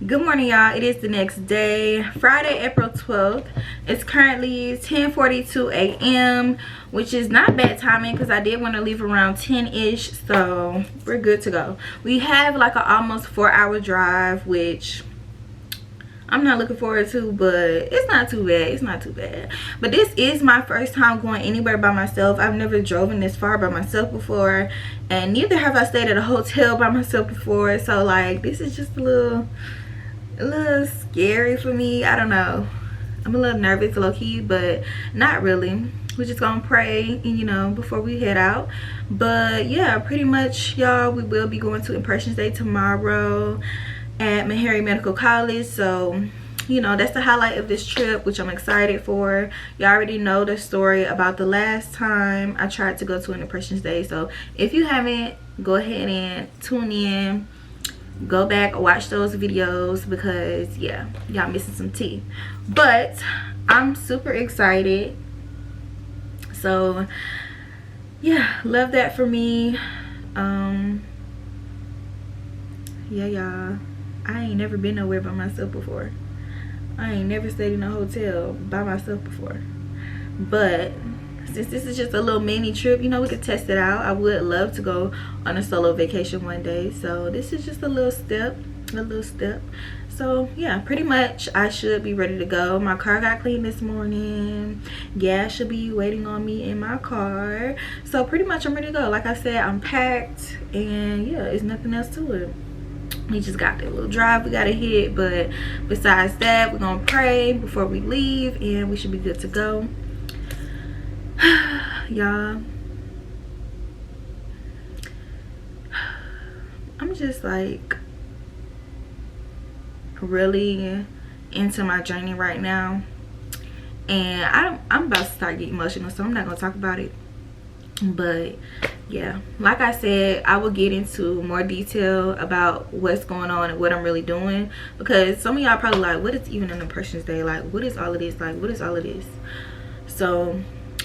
Good morning, y'all. It is the next day, Friday, April 12th. It's currently 10:42 a.m., which is not bad timing because I did want to leave around 10-ish, so we're good to go. We have like an almost 4-hour drive, which I'm not looking forward to, but it's not too bad. It's not too bad. But this is my first time going anywhere by myself. I've never driven this far by myself before, and neither have I stayed at a hotel by myself before. So like, this is just a little scary for me. I don't know. I'm a little nervous, low-key, but not really. We're just gonna pray, you know, before we head out. But yeah, pretty much, y'all, we will be going to Impressions Day tomorrow at Meharry Medical College. So, you know, that's the highlight of this trip, which I'm excited for. Y'all already know the story about the last time I tried to go to an Impressions Day. So if you haven't, go ahead and tune in, go back, watch those videos, because yeah, y'all missing some tea. But I'm super excited. So yeah, love that for me. Yeah, y'all, I ain't never been nowhere by myself before. I ain't never stayed in a hotel by myself before. But since this is just a little mini trip, you know, we could test it out. I would love to go on a solo vacation one day. So this is just a little step. So yeah, pretty much I should be ready to go. My car got cleaned this morning. Gas should be waiting on me in my car. So pretty much I'm ready to go. Like I said, I'm packed, and yeah, there's nothing else to it. We just got that little drive we gotta hit, but besides that, we're gonna pray before we leave, and we should be good to go. Y'all, I'm just like really into my journey right now, and I'm about to start getting emotional, so I'm not gonna talk about it. But yeah, like I said, I will get into more detail about what's going on and what I'm really doing, because some of y'all probably like, what is even an Impressions Day? Like, what is all of this? Like, what is all of this? So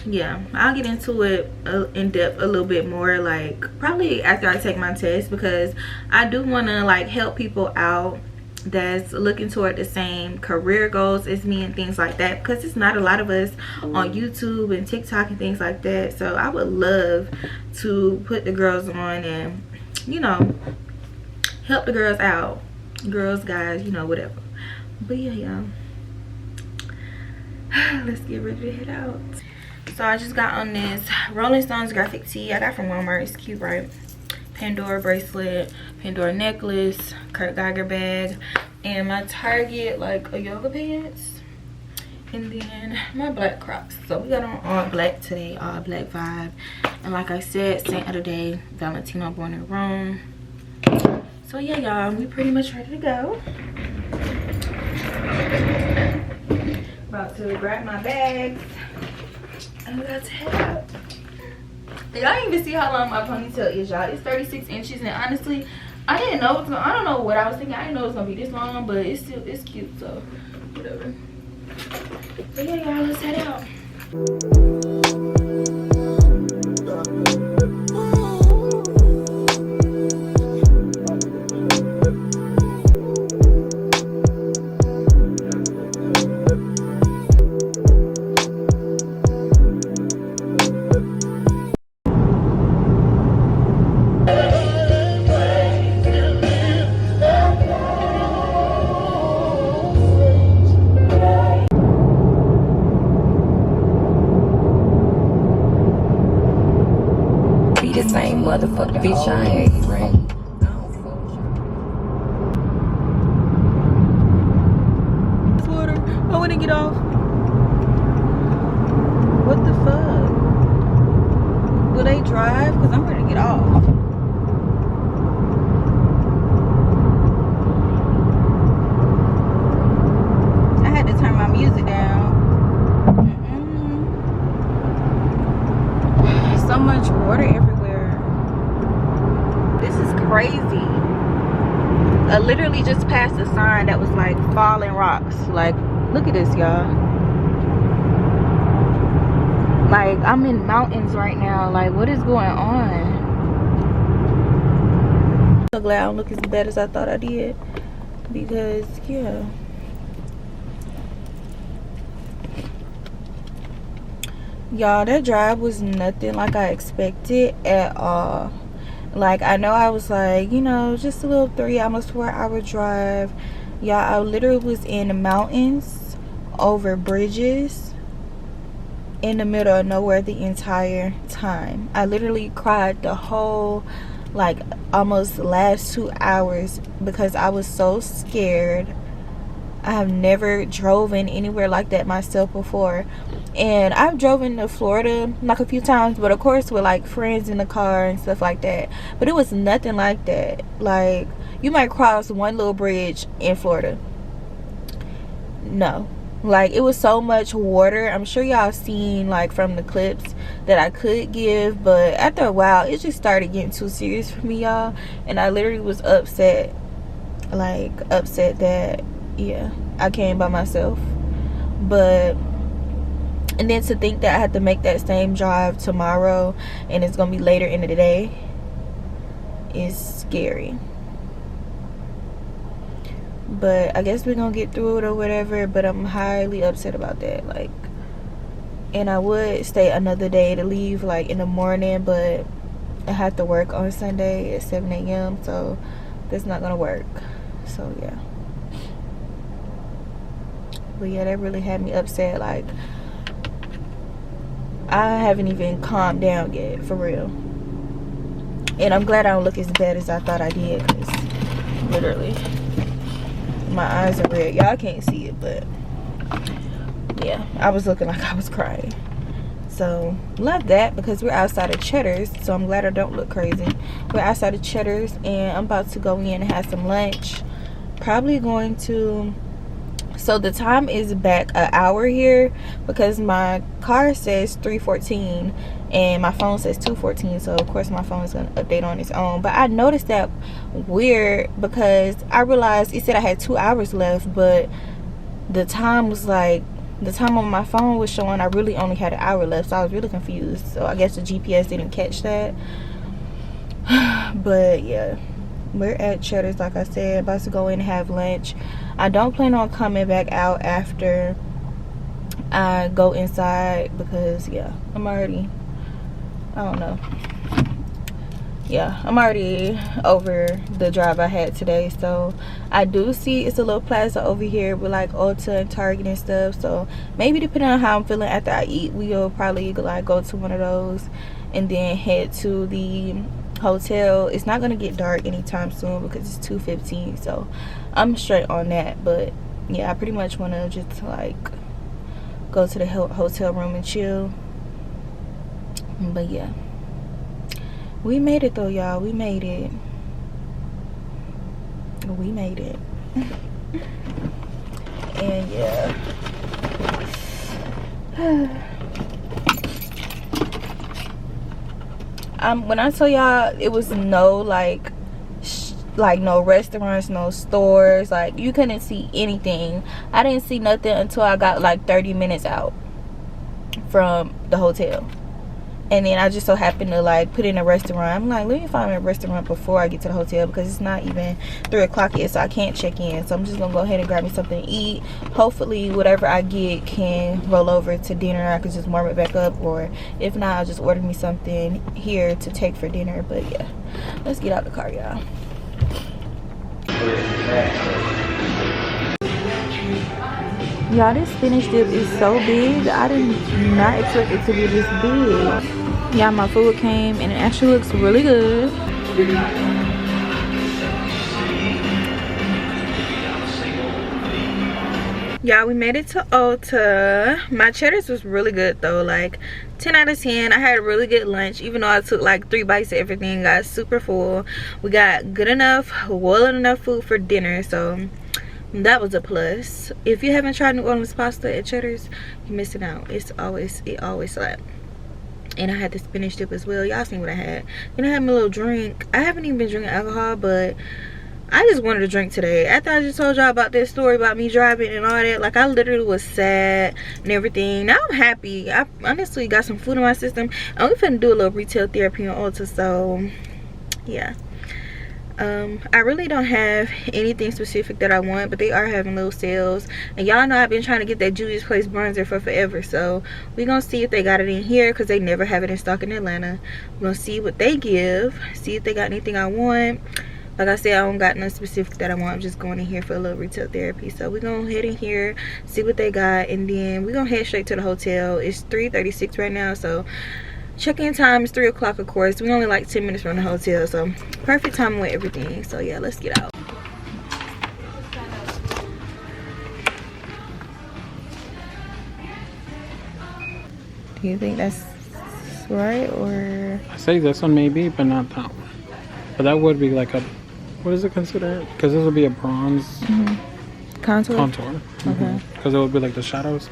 yeah, I'll get into it in depth a little bit more, like probably after I take my test, because I do want to like help people out that's looking toward the same career goals as me and things like that, because it's not a lot of us on YouTube and TikTok and things like that. So I would love to put the girls on and, you know, help the girls out, girls, guys, you know, whatever. But yeah, y'all, let's get ready to head out. So I just got on this Rolling Stones graphic tee I got from Walmart. It's cute, right? Pandora bracelet, Pandora necklace, Kurt Geiger bag, and my Target like a yoga pants, and then my black Crocs. So we got on all black today, all black vibe. And like I said, saint of the day, Valentino, born in Rome. So yeah, y'all, we pretty much ready to go. About to grab my bags and we got to head out. Y'all didn't even see how long my ponytail is, y'all. It's 36 inches, and honestly, I didn't know it's gonna, I don't know what I was thinking. I didn't know it was gonna be this long, but it's still, it's cute, so whatever. But yeah, y'all, let's head out. The same motherfucker bitch I hate, right? Water. I want to get off. What the fuck? Will they drive? Because I'm ready to get off. I had to turn my music down. So much water everywhere. This is crazy. I literally just passed a sign that was like falling rocks. Like, look at this, y'all. Like, I'm in mountains right now. Like, what is going on? So glad I don't look as bad as I thought I did. because yeah, y'all, that drive was nothing like I expected at all. Like, I know I was like, you know, just a little 3 almost 4 hour drive. Y'all, I literally was in the mountains, over bridges, in the middle of nowhere the entire time. I literally cried the whole, like, almost last 2 hours because I was so scared. I have never driven anywhere like that myself before. And I've driven to Florida like a few times, but of course with like friends in the car and stuff like that. But it was nothing like that. Like, you might cross one little bridge in Florida. No. Like, it was so much water. I'm sure y'all seen like from the clips that I could give, but after a while it just started getting too serious for me, y'all. And I literally was upset. Like, upset that, yeah, I came by myself. But, and then to think that I had to make that same drive tomorrow and it's gonna be later in the day is scary. But I guess we're gonna get through it or whatever. But I'm highly upset about that. Like, and I would stay another day to leave like in the morning, but I have to work on Sunday at 7 a.m. so that's not gonna work. So yeah. But yeah, that really had me upset. Like, I haven't even calmed down yet, for real. And I'm glad I don't look as bad as I thought I did, because literally my eyes are red. Y'all can't see it, but yeah, I was looking like I was crying. So love that, because we're outside of Cheddar's, so I'm glad I don't look crazy. We're outside of Cheddar's and I'm about to go in and have some lunch. Probably going to, so the time is back an hour here because my car says 3:14 and my phone says 2:14, so of course my phone is going to update on its own. But I noticed that weird because I realized it said I had 2 hours left, but the time was like, the time on my phone was showing I really only had an hour left, so I was really confused. So I guess the GPS didn't catch that. But yeah, we're at Cheddar's, like I said, about to go in and have lunch. I don't plan on coming back out after I go inside because yeah, I'm already, I don't know, yeah, I'm already over the drive I had today. So I do see it's a little plaza over here with like Ulta and Target and stuff, so maybe depending on how I'm feeling after I eat, we'll probably like go to one of those and then head to the hotel. It's not gonna get dark anytime soon because it's 2:15, so I'm straight on that. But yeah, I pretty much want to just like go to the hotel room and chill. But yeah, we made it though, y'all. We made it. We made it. And yeah, when I tell y'all it was no like no restaurants, no stores, like you couldn't see anything. I didn't see nothing until I got like 30 minutes out from the hotel, and then I just so happened to like put in a restaurant. I'm like, let me find a restaurant before I get to the hotel because it's not even 3 o'clock yet, so I can't check in. So I'm just gonna go ahead and grab me something to eat. Hopefully whatever I get can roll over to dinner. I could just warm it back up, or if not, I'll just order me something here to take for dinner. But yeah, let's get out the car, y'all. Y'all, this spinach dip is so big. I did not expect it to be this big. Y'all, my food came and it actually looks really good. Y'all, we made it to Ulta. My Cheddar's was really good though, like 10 out of 10. I had a really good lunch, even though I took like 3 bites of everything. Got super full. We got good enough, well enough food for dinner, so that was a plus. If you haven't tried New Orleans pasta at Cheddar's, you're missing out. It always slaps. And I had the spinach dip as well. Y'all seen what I had. Then I had my little drink. I haven't even been drinking alcohol, but I just wanted to drink today. After I just told y'all about this story about me driving and all that, like I literally was sad and everything. Now I'm happy. I honestly got some food in my system. I'm finna do a little retail therapy on Ulta, so yeah. I really don't have anything specific that I want, but they are having little sales, and y'all know I've been trying to get that Juvia's Place bronzer for forever, so we're gonna see if they got it in here because they never have it in stock in Atlanta. We're gonna see what they give, see if they got anything I want. Like I said, I don't got nothing specific that I want. I'm just going in here for a little retail therapy. So we're gonna head in here, see what they got, and then we're gonna head straight to the hotel. It's 3:36 right now, so check-in time is 3 o'clock, of course. We only like 10 minutes from the hotel, so perfect timing with everything. So yeah, let's get out. Do you think that's right, or? I say this one maybe, but not that one. But that would be like a, what is it considered? Because this would be a bronze Contour? Contour. Okay. Because it would be like the shadows.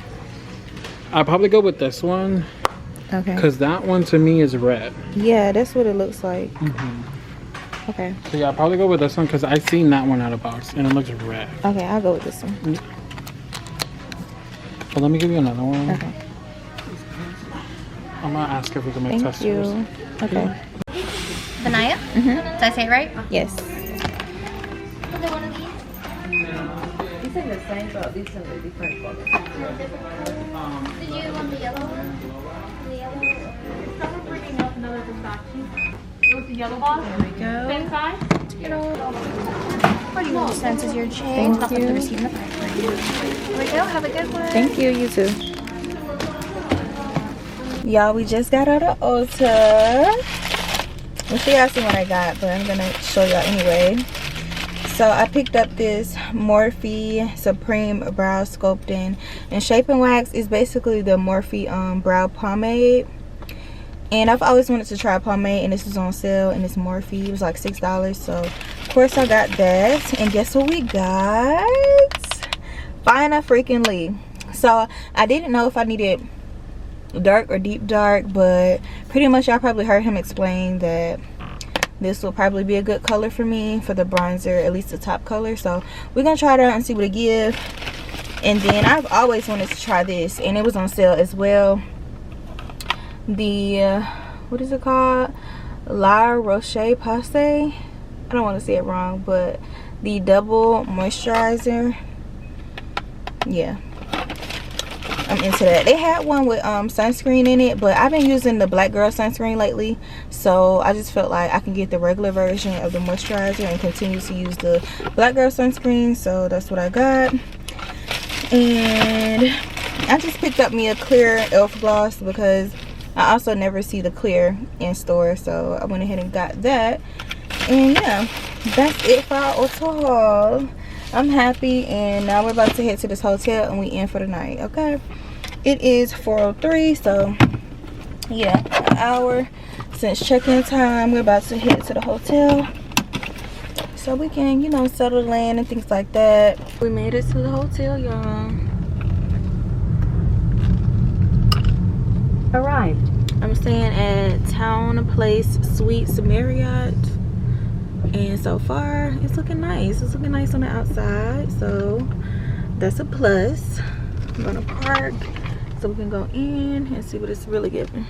I'd probably go with this one. Okay. Because that one to me is red. Yeah, that's what it looks like. Okay. So yeah, I'll probably go with this one because I've seen that one out of box and it looks red. Okay, I'll go with this one. But let me give you another one. Okay. I'm gonna ask if we can make testers. Thank you. Okay. Vaniah? Did I say it right? Yes. These are the same, but these are the different colors. Did you want the yellow one? The yellow? Someone bringing up another Versace. It was the yellow box. There we go. Same size. $41 cents is your change. Thank I'll put you. the receipt in the bag for you. There we go. Have a good one. Thank you. You too. Y'all, we just got out of Ulta. I'm sure y'all see what I got, but I'm gonna show y'all anyway. So I picked up this Morphe Supreme Brow Sculpting and Shaping Wax. Is basically the Morphe brow pomade, and I've always wanted to try pomade, and this was on sale, and it's Morphe. It was like $6, so of course I got that. And guess what we got? Finally. So I didn't know if I needed dark or deep dark, but pretty much y'all probably heard him explain that this will probably be a good color for me for the bronzer, at least the top color. So we're gonna try it out and see what it gives. And then I've always wanted to try this, and it was on sale as well. The what is it called? La Roche Posay. I don't want to say it wrong, but the double moisturizer. Yeah, I'm into that. They had one with sunscreen in it, but I've been using the Black Girl sunscreen lately, so I just felt like I can get the regular version of the moisturizer and continue to use the Black Girl sunscreen. So that's what I got. And I just picked up me a clear elf gloss because I also never see the clear in store, so I went ahead and got that. And yeah, that's it for our Ulta haul. I'm happy, and now we're about to head to this hotel and we in for the night. Okay, it is 4:03, so yeah, an hour since check-in time. We're about to head to the hotel so we can, you know, settle the land and things like that. We made it to the hotel, y'all. Arrived. I'm staying at Town Place Suites Marriott, and so far it's looking nice. It's looking nice on the outside, so that's a plus. I'm gonna park so we can go in and see what it's really giving.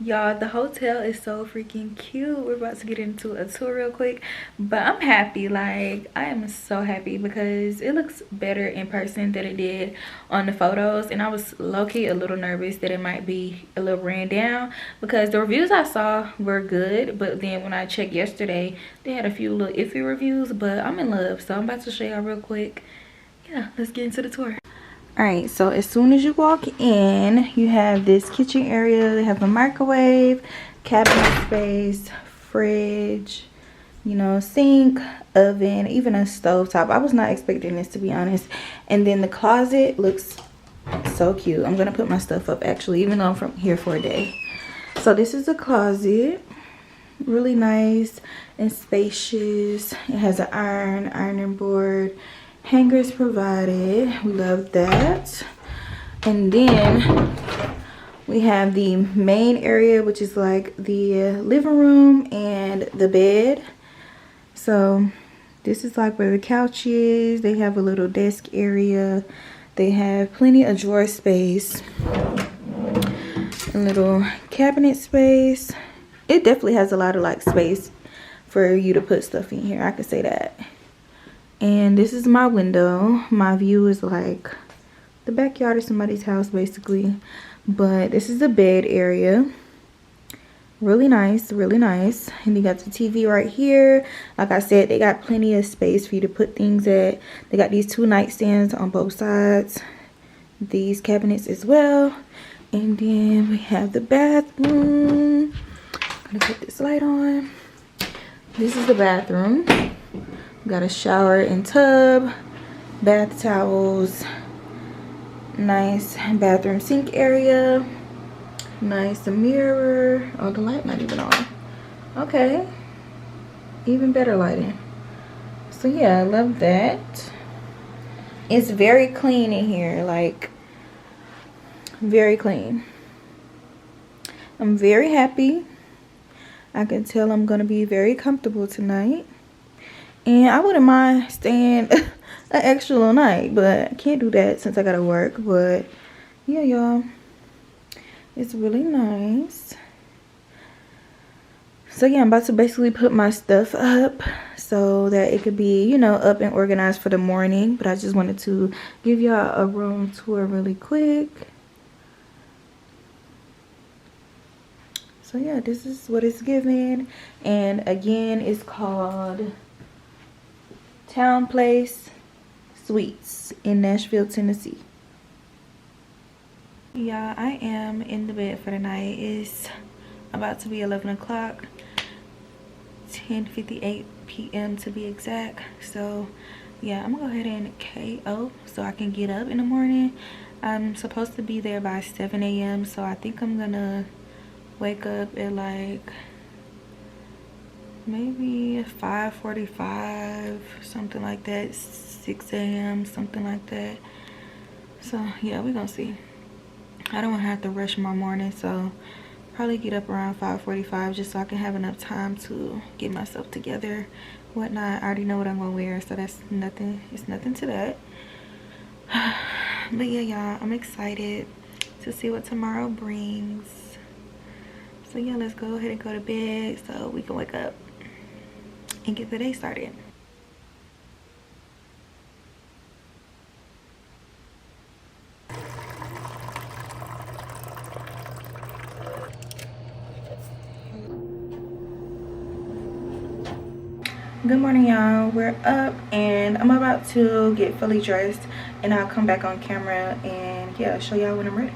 Y'all, the hotel is so freaking cute. We're about to get into a tour real quick, but I'm happy. Like, I am so happy because it looks better in person than it did on the photos, and I was low-key a little nervous that it might be a little ran down because the reviews I saw were good, but then when I checked yesterday they had a few little iffy reviews. But I'm in love, so I'm about to show y'all real quick. Yeah, let's get into the tour. Alright, so as soon as you walk in, you have this kitchen area. They have a microwave, cabinet space, fridge, you know, sink, oven, even a stove top. I was not expecting this, to be honest. And then the closet looks so cute. I'm gonna put my stuff up actually, even though I'm from here for a day. So this is the closet. Really nice and spacious. It has an ironing board. Hangers provided. We love that. And then we have the main area, which is like the living room and the bed. So This is like where the couch is. They have a little desk area. They have plenty of drawer space. A little cabinet space. It definitely has a lot of like space for you to put stuff in here. I could say that. And this is my window. My view is like the backyard of somebody's house basically. But this is the bed area. Really nice, really nice. And you got the TV right here. Like I said, they got plenty of space for you to put things at. They got these 2 nightstands on both sides. These cabinets as well. And then we have the bathroom. I'm gonna put this light on. This is the bathroom. Got a shower and tub, bath towels, nice bathroom sink area, nice mirror. Oh, the light not even on. Okay, even better lighting. So yeah, I love that. It's very clean in here, like very clean. I'm very happy. I can tell I'm gonna be very comfortable tonight. And I wouldn't mind staying an extra little night, but I can't do that since I gotta work. But yeah, y'all, it's really nice. So yeah, I'm about to basically put my stuff up so that it could be, you know, up and organized for the morning. But I just wanted to give y'all a room tour really quick. So yeah, this is what it's giving. And again, it's called Town Place Suites in Nashville, Tennessee. Yeah, I am in the bed for the night. It's about to be 11 o'clock, 10:58 p.m. to be exact. So yeah, I'm gonna go ahead and KO so I can get up in the morning. I'm supposed to be there by 7 a.m. so I think I'm gonna wake up at like maybe 5:45, something like that, 6 a.m., something like that. So yeah, we're gonna see. I don't want to have to rush my morning, so probably get up around 5:45 just so I can have enough time to get myself together, whatnot. I already know what I'm gonna wear, so that's nothing. It's nothing to that. But yeah, y'all, I'm excited to see what tomorrow brings. So yeah, let's go ahead and go to bed so we can wake up and get the day started. Good morning, y'all. We're up and I'm about to get fully dressed and I'll come back on camera and yeah, show y'all when I'm ready.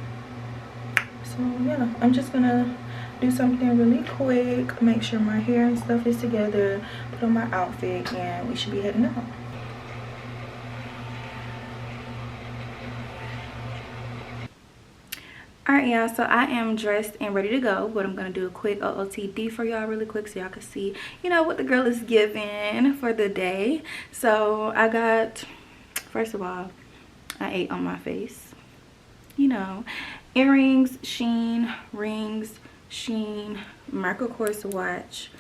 So yeah, I'm just gonna do something really quick, make sure my hair and stuff is together, put on my outfit, and we should be heading out. Alright, y'all, so I am dressed and ready to go, but I'm gonna do a quick OOTD for y'all really quick so y'all can see, you know, what the girl is giving for the day. So I got, first of all, I ate on my face, you know, earrings, Sheen, rings, Sheen, Michael Kors watch,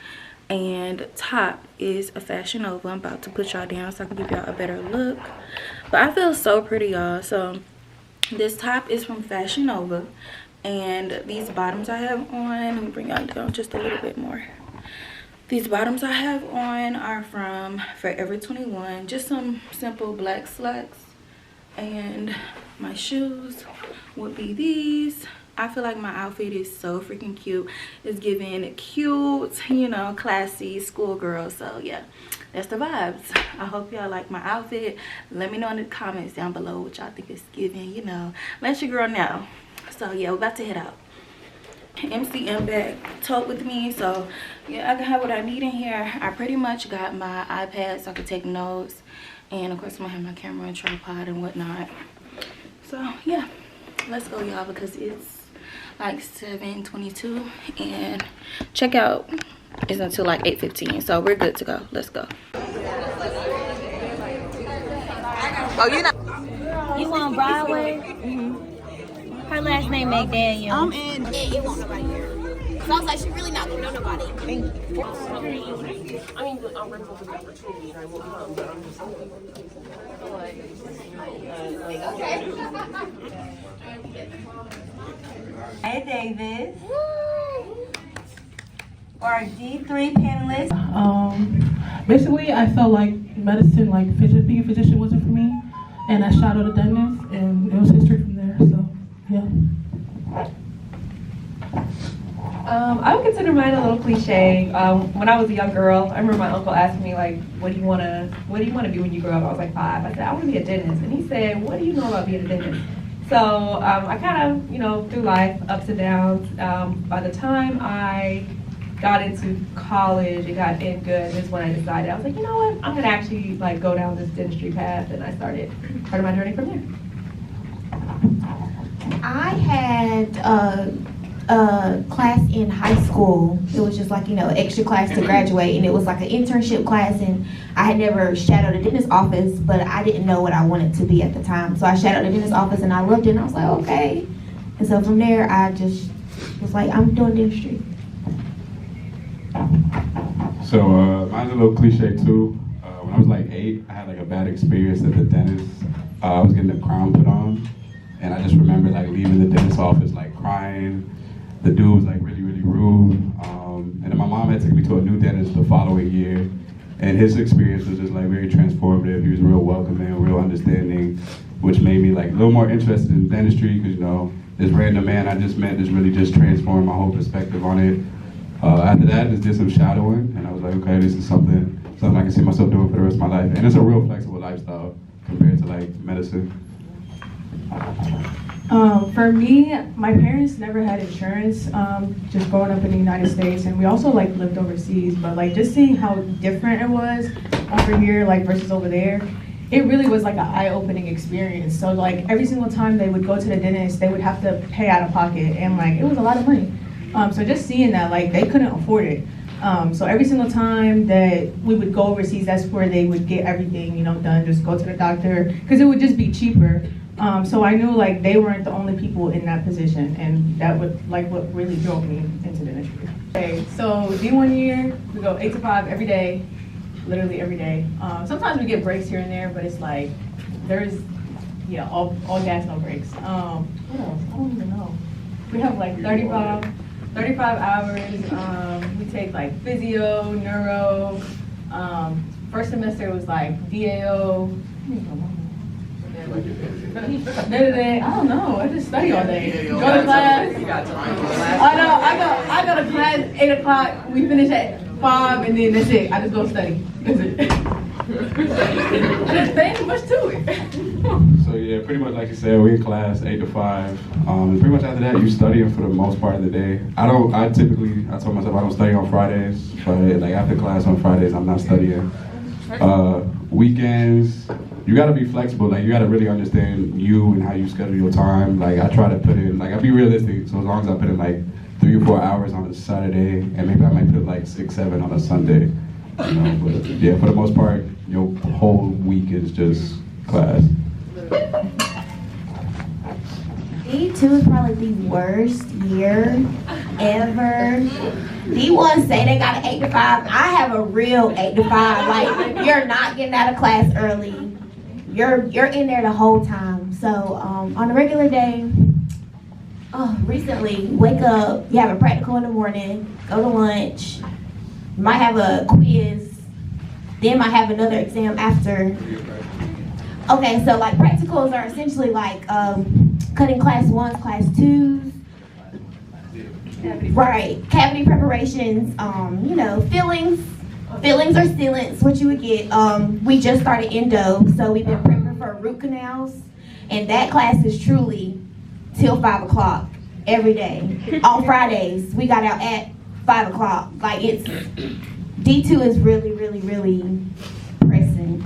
and top is a Fashion Nova. I'm about to put y'all down so I can give y'all a better look, but I feel so pretty, y'all. So this top is from Fashion Nova, and these bottoms I have on, let me bring y'all down just a little bit more. These bottoms I have on are from Forever 21, just some simple black slacks, and my shoes would be these. I feel like my outfit is so freaking cute. It's giving cute, you know, classy schoolgirl. So yeah, that's the vibes. I hope y'all like my outfit. Let me know in the comments down below what y'all think it's giving, you know. Let your girl know. So yeah, we're about to head out. MCM bag tote with me, so yeah, I can have what I need in here. I pretty much got my iPad so I can take notes, and of course I'm gonna have my camera and tripod and whatnot. So yeah, let's go, y'all, because it's like 7:22 and checkout is until like 8:15, so we're good to go. Let's go. Oh, you on Broadway? Her last name McDaniel. Yeah, you want nobody here. So I was like, she really not gonna know nobody. Thank you. Hey, Davis. Our D3 panelists. Basically, I felt like medicine, like being a physician wasn't for me, and I shadowed a dentist, and it was history from there. So, yeah. I would consider mine a little cliche. When I was a young girl, I remember my uncle asking me like, "What do you want to be when you grow up?" I was like 5. I said, "I want to be a dentist," and he said, "What do you know about being a dentist?" So I kind of, through life, ups and downs. By the time I got into college, it got in good. Is when I decided I was like, you know what, I'm gonna actually like go down this dentistry path, and I started part of my journey from there. I had a class in high school. It was just like, extra class to graduate, and it was like an internship class, and I had never shadowed a dentist office, but I didn't know what I wanted to be at the time. So I shadowed a dentist office, and I loved it, and I was like, okay. And so from there, I just was like, I'm doing dentistry. So mine's a little cliche too. When I was like 8, I had like a bad experience at the dentist. I was getting a crown put on, and I just remember like leaving the dentist office like crying. The dude was like really, really rude. And then my mom had taken me to a new dentist the following year, and his experience was just like very transformative. He was real welcoming, real understanding, which made me like a little more interested in dentistry because this random man I just met just really just transformed my whole perspective on it. After that, I just did some shadowing, and I was like, okay, this is something I can see myself doing for the rest of my life. And it's a real flexible lifestyle compared to like medicine. For me, my parents never had insurance, just growing up in the United States, and we also like lived overseas, but like just seeing how different it was over here like versus over there, it really was like an eye-opening experience. So like every single time they would go to the dentist, they would have to pay out of pocket, and like it was a lot of money. So just seeing that, like they couldn't afford it. So every single time that we would go overseas, that's where they would get everything, done, just go to the doctor, because it would just be cheaper. So I knew like they weren't the only people in that position, and that was like what really drove me into dentistry. Okay, so D1 year, we go 8 to 5 every day, literally every day. Sometimes we get breaks here and there, but it's like, there's, all gas, no breaks. What else? I don't even know. We have like 35 hours. We take like physio, neuro. First semester was like DAO. I don't know. I just study all day. Go to class. I go to class 8 o'clock. We finish at 5, and then that's it. I just go study. That's it. There ain't much to it. So yeah, pretty much like you said, we in class 8 to 5. And pretty much after that, you studying for the most part of the day. I told myself I don't study on Fridays, but like after class on Fridays, I'm not studying. Weekends, you gotta be flexible. Like you gotta really understand you and how you schedule your time. Like I try to put in, like I be realistic. So as long as I put in like 3 or 4 hours on a Saturday, and maybe I might put like 6, 7 on a Sunday. But yeah, for the most part, your whole week is just class. D2 is probably the worst year ever. D1 say they got an 8 to 5. I have a real 8 to 5. Like you're not getting out of class early. You're in there the whole time. So on a regular day, recently wake up, you have a practical in the morning, go to lunch, you might have a quiz, then might have another exam after. Okay, so like practicals are essentially like cutting class 1s, class 2s. Right, cavity preparations, fillings. Fillings or sealants, what you would get. We just started endo, so we've been prepping for root canals, and that class is truly till 5 o'clock every day. On Fridays, we got out at 5 o'clock. Like D2 is really, really, really pressing.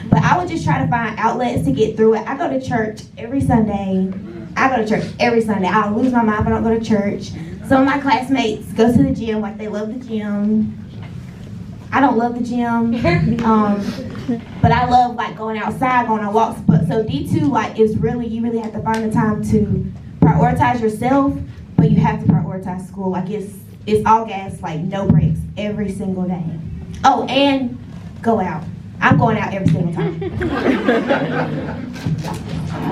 But I would just try to find outlets to get through it. I go to church every Sunday. I'll lose my mind if I don't go to church. Some of my classmates go to the gym, like they love the gym. I don't love the gym, but I love like going outside, going on walks. But so D2 like is really, you really have to find the time to prioritize yourself, but you have to prioritize school. Like it's It's all gas, like no breaks, every single day. Oh, and go out. I'm going out every single time.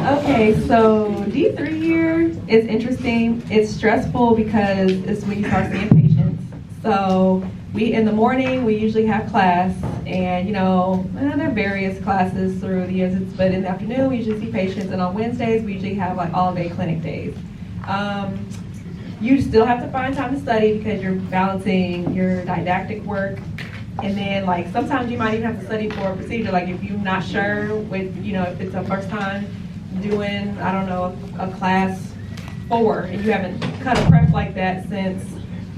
Okay, so D3 year is interesting. It's stressful because it's when you start seeing patients. So in the morning, we usually have class, and there are various classes through the years, but in the afternoon, we usually see patients, and on Wednesdays, we usually have like all day clinic days. You still have to find time to study because you're balancing your didactic work. And then like sometimes you might even have to study for a procedure. Like if you're not sure with, if it's a first time doing, I don't know, a class 4 and you haven't cut a prep like that since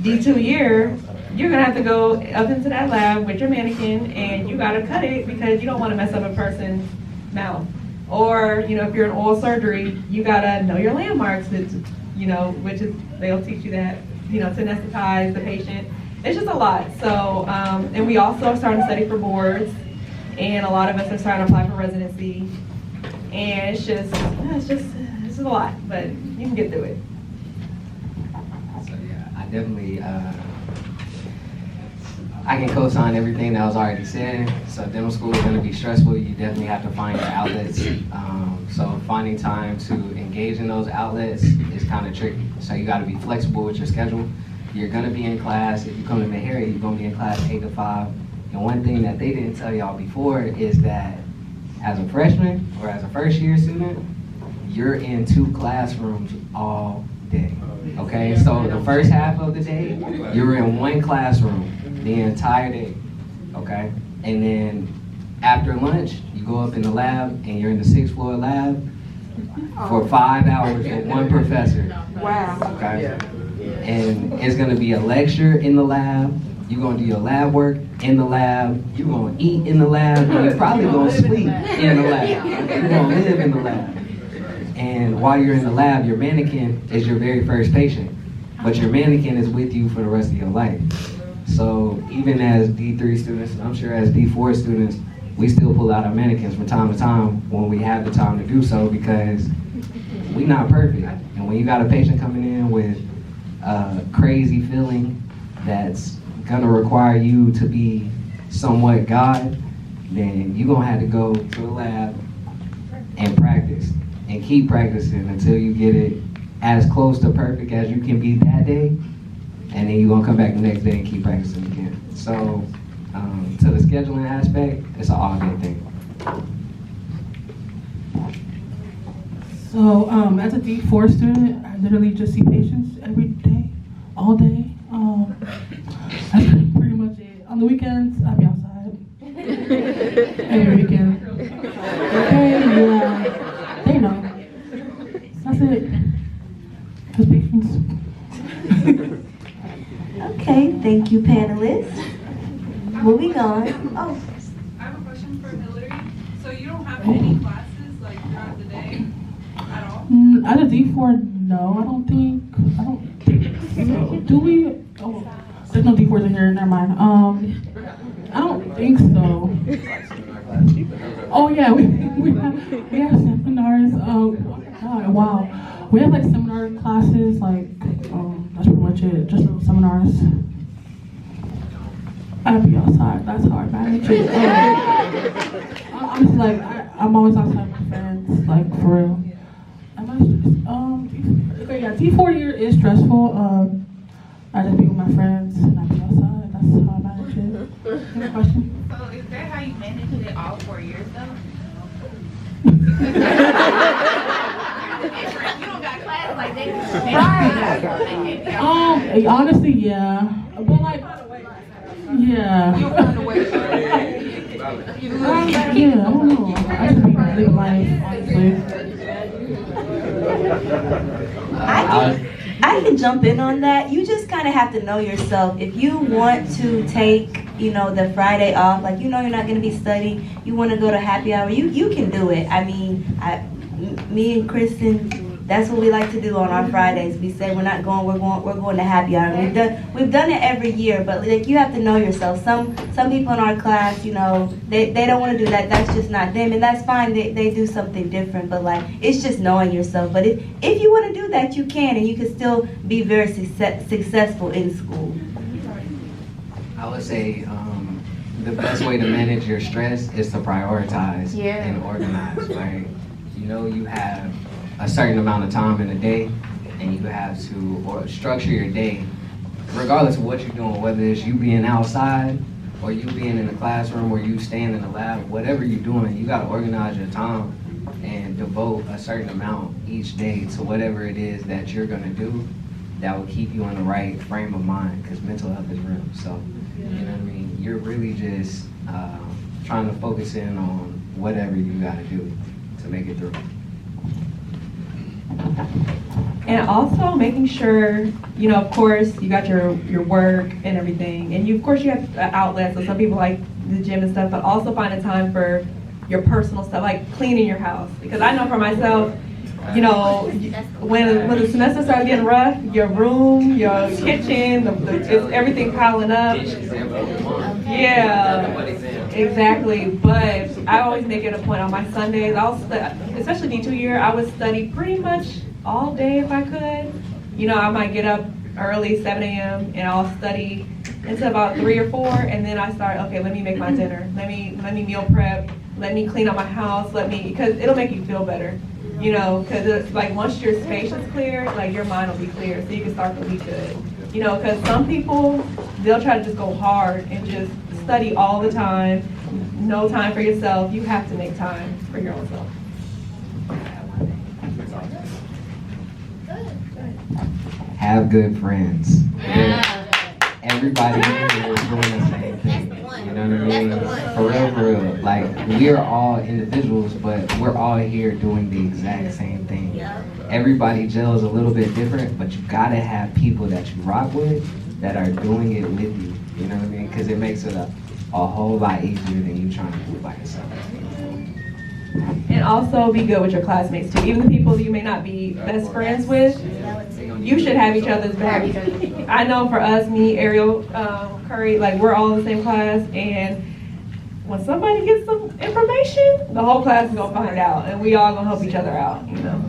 D2 year, you're gonna have to go up into that lab with your mannequin and you gotta cut it because you don't wanna mess up a person's mouth. Or, if you're in oral surgery, you gotta know your landmarks, which is, they'll teach you that, to anesthetize the patient. It's just a lot. So, and we also are starting to study for boards, and a lot of us are starting to apply for residency. And it's just a lot, but you can get through it. So yeah, I definitely, I can co-sign everything that was already said. So dental school is going to be stressful. You definitely have to find your outlets. So finding time to engage in those outlets is kind of tricky. So you got to be flexible with your schedule. You're going to be in class. If you come to Meharry, you're going to be in class 8 to 5. And one thing that they didn't tell y'all before is that as a freshman or as a first year student, you're in 2 classrooms all day. Okay, so the first half of the day, you're in 1 classroom the entire day. Okay, and then after lunch, you go up in the lab and you're in the 6th floor lab for 5 hours with 1 professor. Wow. Okay. And it's gonna be a lecture in the lab. You're gonna do your lab work in the lab. You're gonna eat in the lab. And you're probably gonna sleep in the lab. You're gonna live in the lab. And while you're in the lab, your mannequin is your very first patient. But your mannequin is with you for the rest of your life. So even as D3 students, and I'm sure as D4 students, we still pull out our mannequins from time to time when we have the time to do so because we're not perfect. And when you got a patient coming in with a crazy feeling that's gonna require you to be somewhat God, then you're gonna have to go to the lab and practice and keep practicing until you get it as close to perfect as you can be that day, and then you're gonna come back the next day and keep practicing again. So to the scheduling aspect, it's an all day thing. So as a D4 student, I literally just see patients every day, all day. That's pretty much it. On the weekends, I'll be outside. Every weekend. Okay, yeah, they know. That's it. Just patience. Okay, thank you, panelists. Moving on. Oh. I have a question for Hillary. So you don't have any classes like throughout the day at all? As a D4, no, I don't think so. Do we? Oh, there's no D4s in here. Never mind. I don't think so. Oh yeah, we have seminars. Oh God, wow. We have like seminar classes. Like that's pretty much it. Just little seminars. I'll be outside. That's hard managing. Honestly, like I'm always outside with friends. Like for real. Okay, yeah, D4 year is stressful. I just be with my friends and I be outside. That's how I manage it. Any question? So is that how you managed it all 4 years though? You don't got class like that. Right. Honestly, yeah. But like, yeah. You found a way. Yeah, I don't know. I just be living life, honestly. I can jump in on that. You just kind of have to know yourself. If you want to take, the Friday off, like you're not going to be studying, you want to go to happy hour, you can do it. I mean, me and Kristen, That's what we like to do on our Fridays. We say we're not going, we're going to happy hour. We've done it every year, but like you have to know yourself. Some people in our class, you know, they don't want to do that. That's just not them, and that's fine. They do something different, but like it's just knowing yourself. But if you want to do that, you can, and you can still be very successful in school. I would say the best way to manage your stress is to prioritize and organize, right? You know, you have a certain amount of time in a day, and you have to structure your day, regardless of what you're doing, whether it's you being outside, or you being in the classroom, or you staying in the lab, whatever you're doing, you gotta organize your time and devote a certain amount each day to whatever it is that you're gonna do that will keep you in the right frame of mind, because mental health is real. So, you know what I mean? You're really just trying to focus in on whatever you gotta do to make it through. And also making sure, you know, of course, you got your work and everything, and of course you have outlets, so some people like the gym and stuff, but also finding time for your personal stuff, like cleaning your house. Because I know for myself, you know, when the semester starts getting rough, your room, your kitchen, it's everything piling up. Yeah, exactly. But I always make it a point on my Sundays, especially D2 year, I would study pretty much all day if I could. You know, I might get up early, 7 a.m., and I'll study until about 3 or 4, and then I start, okay, let me make my dinner. Let me meal prep. Let me clean up my house. Because it'll make you feel better. You know, because it's like once your space is clear, like your mind will be clear, so you can start the week good. You know, because some people, they'll try to just go hard and just study all the time, no time for yourself. You have to make time for your own self. Have good friends. Everybody here is doing the same thing. You know what I mean? For real. Like, we are all individuals, but we're all here doing the exact same thing. Everybody gels a little bit different, but you gotta have people that you rock with that are doing it with you. You know what I mean? Because it makes it a whole lot easier than you trying to do it by yourself. And also be good with your classmates too. Even the people you may not be best friends with, you should have each other's back. I know for us, me, Ariel, Curry, like we're all in the same class, and when somebody gets some information, the whole class is gonna find out, and we all gonna help each other out, you know.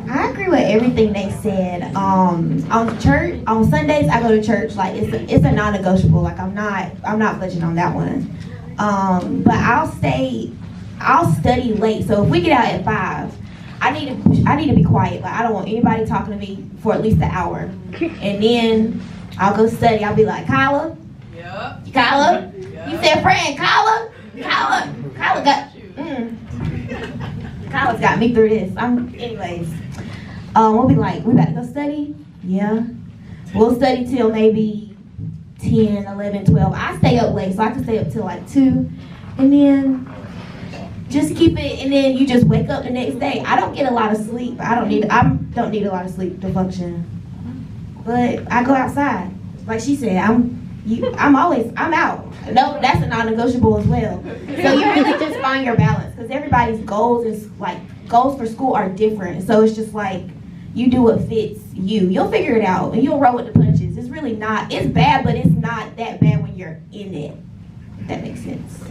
I agree with everything they said. On Sundays I go to church. Like it's a non-negotiable. Like I'm not budging on that one. But I'll study late. So if we get out at 5, I need to be quiet. Like I don't want anybody talking to me for at least an hour. And then I'll go study. I'll be like, Kyla? Yeah. Kyla? Yeah. You said friend, Kyla? Kyla got Kyla's got me through this. Anyways. We'll be like, we about to go study? Yeah. We'll study till maybe 10, 11, 12. I stay up late, so I can stay up till like 2. And then just keep it, and then you just wake up the next day. I don't get a lot of sleep. I don't need a lot of sleep to function. But I go outside. Like she said, I'm out. No, that's a non-negotiable as well. So you really just find your balance, because everybody's goals for school are different. So it's just like you do what fits you. You'll figure it out, and you'll roll with the punches. It's really not. It's bad, but it's not that bad when you're in it. If that makes sense.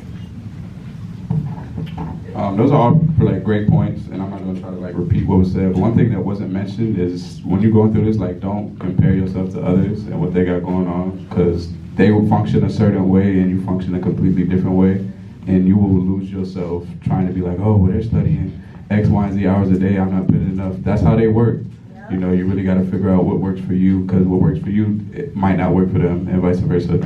Those are all like great points, and I'm not going to try to like repeat what was said. But one thing that wasn't mentioned is when you're going through this, like don't compare yourself to others and what they got going on, because they will function a certain way and you function a completely different way, and you will lose yourself trying to be like, oh, well, they're studying X, Y, and Z hours a day. I'm not putting enough. That's how they work. You know, you really got to figure out what works for you, because what works for you, it might not work for them, and vice versa.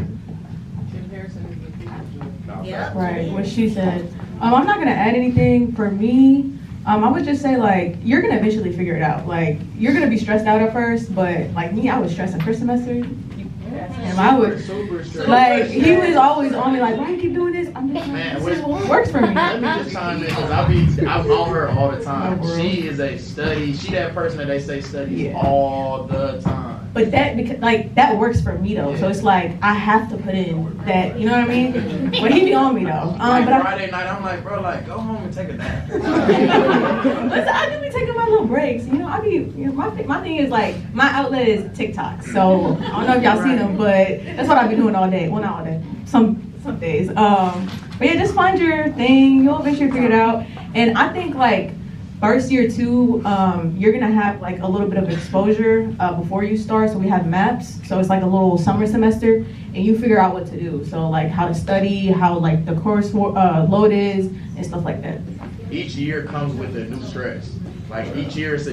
Yep. Right, what she said. I'm not gonna add anything for me. I would just say, like, you're gonna eventually figure it out. Like, you're gonna be stressed out at first, but like me, I was stressed in first semester. And I would, like, he was always on me, like, why you keep doing this? I'm just like, this is what works for me. Let me just chime in, because I'm on her all the time. She is a study. She that person that they say studies all the time. but that because like that works for me though. So it's like I have to put in that, you know what I mean? But he be on me though. Like But Friday night, I'm like, bro, like, go home and take a nap. listen, I do be taking my little breaks. You know, I be my thing is like my outlet is TikTok. So I don't know if y'all see them, but that's what I be doing all day. Well, not all day. Some days. But yeah, just find your thing. You'll eventually figure it out. And I think like first year too, you're gonna have like a little bit of exposure before you start. So we have maps. So it's like a little summer semester, and you figure out what to do. So like how to study, how like the course load is, and stuff like that. Each year comes with a new stress. Like each year it's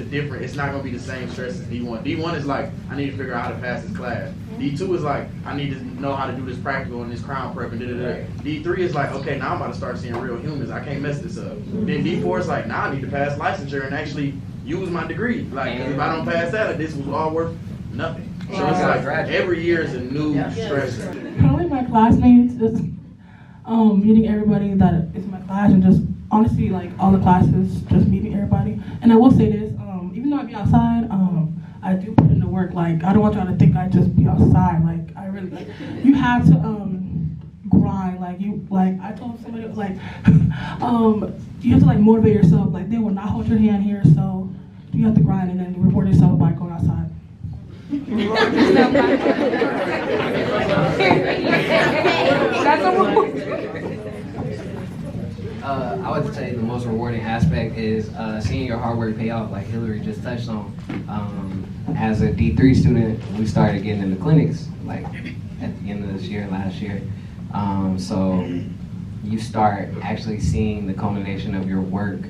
not gonna be the same stress as D1. D1 is like, I need to figure out how to pass this class. D2 is like, I need to know how to do this practical and this crown prep and da-da-da. D3 is like, okay, now I'm about to start seeing real humans. I can't mess this up. Then D4 is like, now I need to pass licensure and actually use my degree. Like, if I don't pass that, this was all worth nothing. So it's like, every year is a new stress. Probably my classmates, just meeting everybody that is in my class and just honestly like all the classes, just meeting everybody. And I will say this, even though I be outside, I do put in the work. Like I don't want y'all to think I just be outside. Like I really, like, you have to grind. Like I told somebody like you have to like motivate yourself. Like they will not hold your hand here, so you have to grind and then reward yourself by going outside. That's a rule. I would say the most rewarding aspect is seeing your hard work pay off, like Hillary just touched on. As a D3 student, we started getting into clinics like at the end of this year, last year. So you start actually seeing the culmination of your work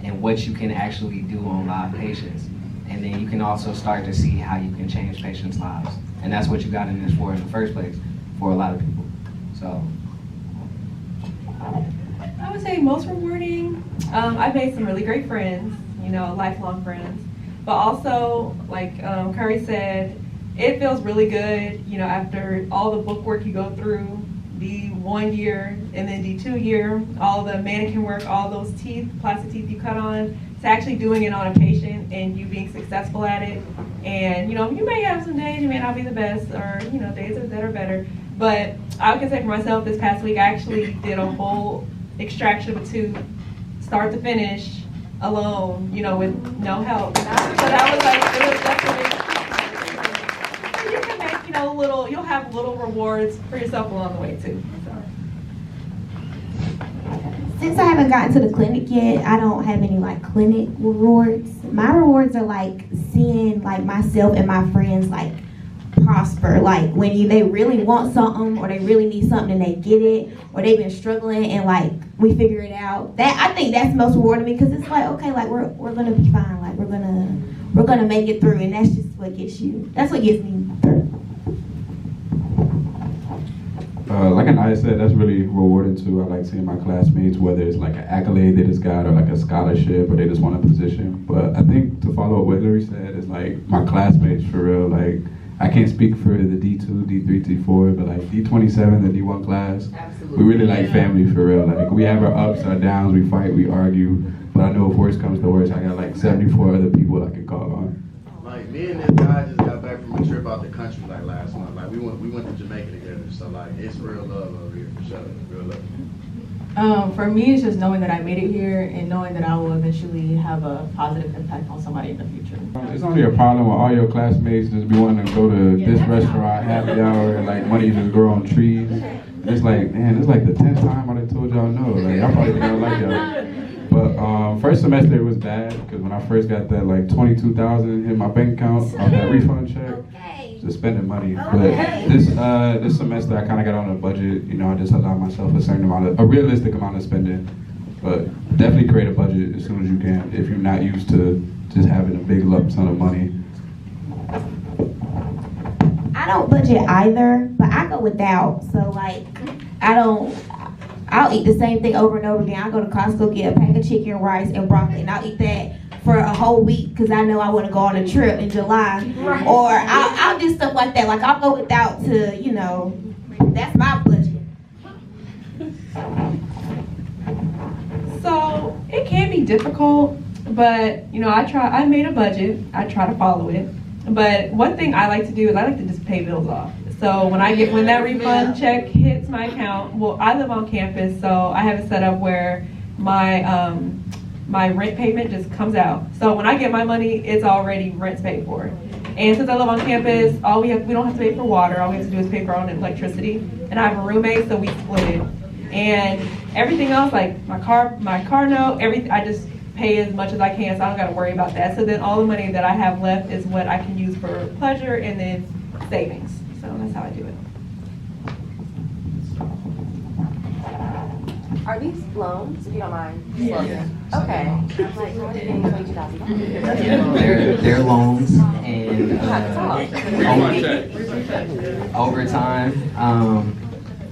and what you can actually do on live patients. And then you can also start to see how you can change patients' lives. And that's what you got in this for in the first place for a lot of people. So. I would say most rewarding, I've made some really great friends, you know, lifelong friends. But also, like Curry said, it feels really good, you know, after all the book work you go through, D1 year and then D2 year, all the mannequin work, all those teeth, plastic teeth you cut on, to actually doing it on a patient and you being successful at it. And, you know, you may have some days you may not be the best or, you know, days that are better. But I can say for myself this past week, I actually did a whole extraction of a tooth, start to finish, alone, you know, with no help. So that was like, it was definitely, you can make, you know, you'll have little rewards for yourself along the way too. So. Since I haven't gotten to the clinic yet, I don't have any like clinic rewards. My rewards are like seeing like myself and my friends like prosper. Like when they really want something or they really need something and they get it, or they've been struggling and like we figure it out. That I think that's most rewarding me because it's like, okay, like we're gonna be fine. Like we're gonna make it through, and that's just what gets you. That's what gets me through. Like Anaya said, that's really rewarding too. I like seeing my classmates, whether it's like an accolade they just got or like a scholarship or they just want a position. But I think to follow what Hillary said is like my classmates for real. Like I can't speak for the D2, D3, D4, but like D27, the D1 class, we really like family for real. Like we have our ups, our downs, we fight, we argue. But I know if worse comes to worse, I got like 74 other people I can call on. Like me and this guy just got back from a trip out the country like last month. Like we went to Jamaica together. So like it's real love over here for sure. Real love. For me, it's just knowing that I made it here and knowing that I will eventually have a positive impact on somebody in the future. It's only a problem when all your classmates just be wanting to go to this restaurant, happy hour, and like money just grow on trees. It's like, man, it's like the 10th time I done told y'all no. Like y'all probably think I don't like y'all. But first semester it was bad because when I first got that like $22,000 hit my bank account off that refund check, just spending money. But this semester I kind of got on a budget. You know, I just allowed myself a realistic amount of spending. But definitely create a budget as soon as you can if you're not used to just having a big lump sum of money. I don't budget either, but I go without. So like, I'll eat the same thing over and over again. I'll go to Costco, get a pack of chicken, rice, and broccoli, and I'll eat that for a whole week because I know I want to go on a trip in July. Right. Or I'll do stuff like that. Like I'll go without to, you know, that's my budget. So it can be difficult, but you know, I made a budget. I try to follow it. But one thing I like to do is I like to just pay bills off. So when that refund check hits my account, well, I live on campus, so I have it set up where my my rent payment just comes out. So when I get my money, it's already rent's paid for. And since I live on campus, we don't have to pay for water. All we have to do is pay for our own electricity. And I have a roommate, so we split it. And everything else, like my car note, everything, I just pay as much as I can, so I don't got to worry about that. So then all the money that I have left is what I can use for pleasure and then savings. So that's how I do it. Are these loans, if you don't mind? Yeah. Okay. I'm like, how are you getting $22,000? They're loans, and over time,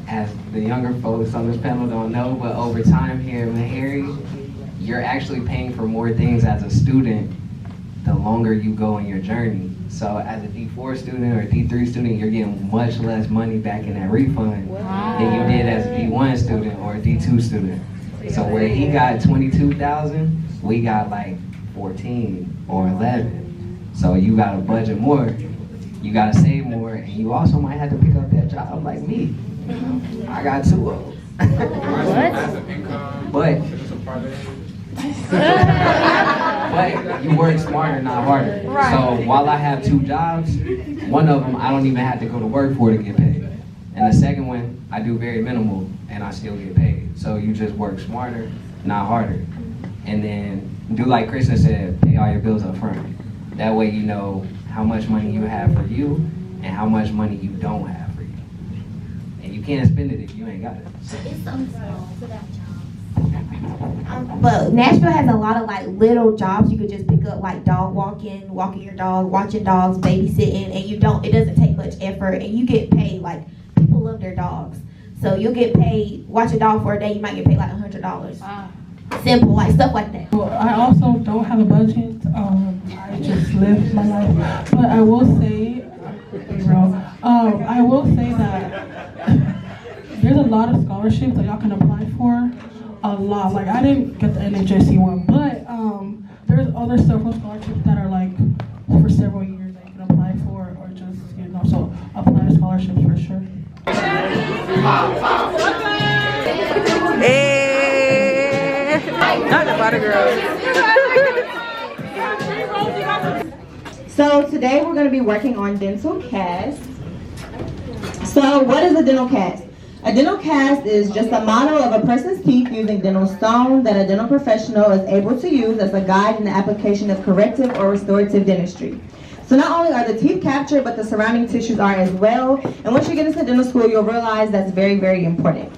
as the younger folks on this panel don't know, but over time here at Meharry, you're actually paying for more things as a student the longer you go in your journey. So as a D4 student or D3 student, you're getting much less money back in that refund than you did as a D1 student or a D2 student. So where he got 22,000, we got like 14 or 11. So you gotta budget more, you gotta save more, and you also might have to pick up that job like me. I got 2 of them. But you work smarter, not harder. Right. So while I have 2 jobs, one of them I don't even have to go to work for to get paid. And the second one, I do very minimal and I still get paid. So you just work smarter, not harder. And then do like Kristen said, pay all your bills up front. That way you know how much money you have for you and how much money you don't have for you. And you can't spend it if you ain't got it. It's something small for that job. But Nashville has a lot of like little jobs you could just pick up, like dog walking your dog, watching dogs, babysitting, and it doesn't take much effort, and you get paid. Like, people love their dogs, so you'll get paid. Watch a dog for a day, you might get paid like $100. Wow. Simple, like stuff like that. Well, I also don't have a budget. I just live my life, but I will say, that there's a lot of scholarships that y'all can apply for. A lot. Like, I didn't get the NHSC one, but there's other several scholarships that are like for several years that you can apply for, or just, so apply to scholarships for sure. Hey, not the butter girl. So today we're going to be working on dental cast. So what is a dental cast? A dental cast is just a model of a person's teeth using dental stone that a dental professional is able to use as a guide in the application of corrective or restorative dentistry. So not only are the teeth captured, but the surrounding tissues are as well. And once you get into dental school, you'll realize that's very, very important.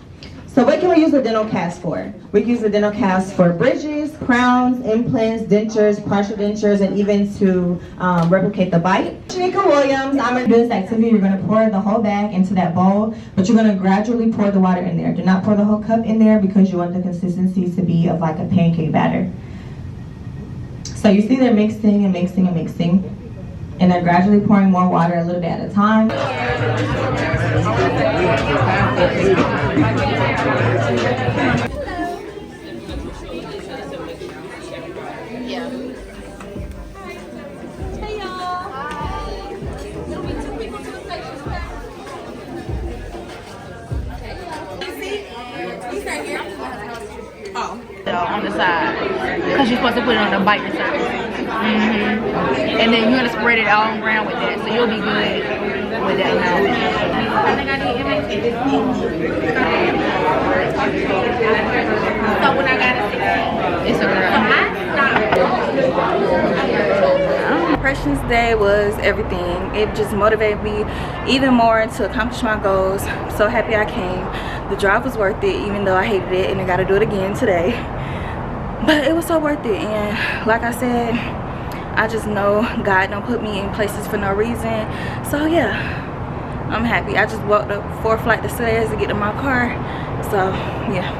So what can we use the dental cast for? We can use the dental cast for bridges, crowns, implants, dentures, partial dentures, and even to replicate the bite. Shanika Williams, I'm going to do this activity. You're going to pour the whole bag into that bowl, but you're going to gradually pour the water in there. Do not pour the whole cup in there because you want the consistency to be of like a pancake batter. So you see they're mixing and mixing and mixing, and they're gradually pouring more water a little bit at a time. On the side, because you're supposed to put it on the biting side. And then you're gonna spread it all around with that, so you'll be good with that now. I think I need it. So when I got it, it's Impressions Day was everything. It just motivated me even more to accomplish my goals. I'm so happy I came. The drive was worth it, even though I hated it, and I got to do it again today. But it was so worth it, and like I said, I just know God don't put me in places for no reason. So yeah, I'm happy. I just walked up 4 flights of stairs to get to my car. So yeah.